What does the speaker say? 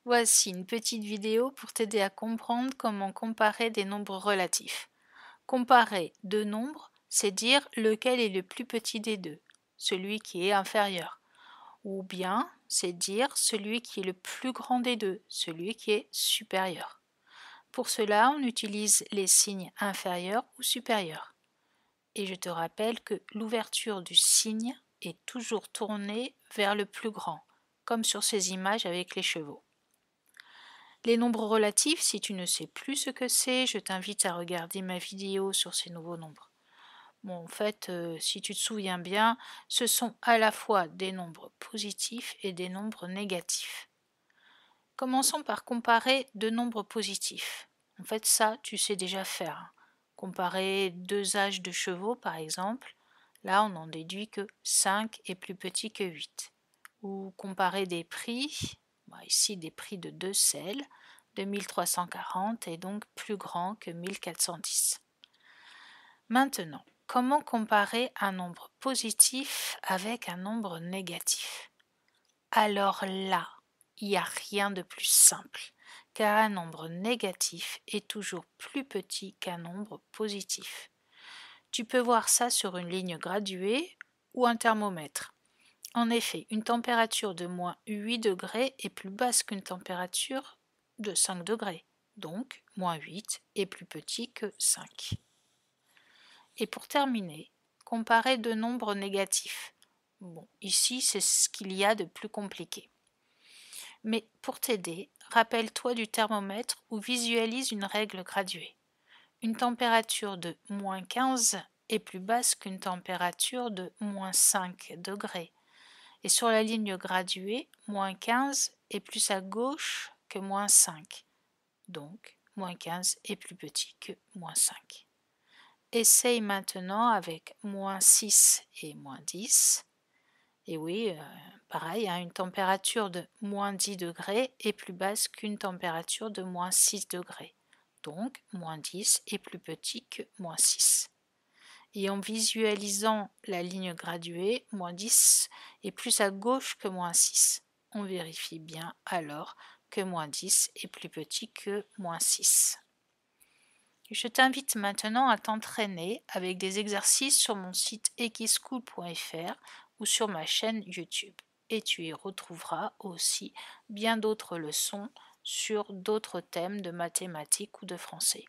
Voici une petite vidéo pour t'aider à comprendre comment comparer des nombres relatifs. Comparer deux nombres, c'est dire lequel est le plus petit des deux, celui qui est inférieur. Ou bien, c'est dire celui qui est le plus grand des deux, celui qui est supérieur. Pour cela, on utilise les signes inférieur ou supérieur. Et je te rappelle que l'ouverture du signe est toujours tournée vers le plus grand, comme sur ces images avec les chevaux. Les nombres relatifs, si tu ne sais plus ce que c'est, je t'invite à regarder ma vidéo sur ces nouveaux nombres. Bon, en fait, si tu te souviens bien, ce sont à la fois des nombres positifs et des nombres négatifs. Commençons par comparer deux nombres positifs. En fait, ça, tu sais déjà faire. Comparer deux âges de chevaux, par exemple, là, on en déduit que 5 est plus petit que 8. Ou comparer des prix, ici des prix de deux sels, de 1340 est donc plus grand que 1410. Maintenant, comment comparer un nombre positif avec un nombre négatif? Alors là, il n'y a rien de plus simple, car un nombre négatif est toujours plus petit qu'un nombre positif. Tu peux voir ça sur une ligne graduée ou un thermomètre. En effet, une température de moins 8 degrés est plus basse qu'une température de 5 degrés. Donc, moins 8 est plus petit que 5. Et pour terminer, comparer deux nombres négatifs. Bon, ici, c'est ce qu'il y a de plus compliqué. Mais pour t'aider, rappelle-toi du thermomètre ou visualise une règle graduée. Une température de moins 15 est plus basse qu'une température de moins 5 degrés. Et sur la ligne graduée, moins 15 est plus à gauche que moins 5. Donc, moins 15 est plus petit que moins 5. Essaye maintenant avec moins 6 et moins 10. Et oui, pareil, une température de moins 10 degrés est plus basse qu'une température de moins 6 degrés. Donc, moins 10 est plus petit que moins 6. Et en visualisant la ligne graduée, moins 10 est plus à gauche que moins 6. On vérifie bien alors que moins 10 est plus petit que moins 6. Je t'invite maintenant à t'entraîner avec des exercices sur mon site ekischool.fr ou sur ma chaîne YouTube. Et tu y retrouveras aussi bien d'autres leçons sur d'autres thèmes de mathématiques ou de français.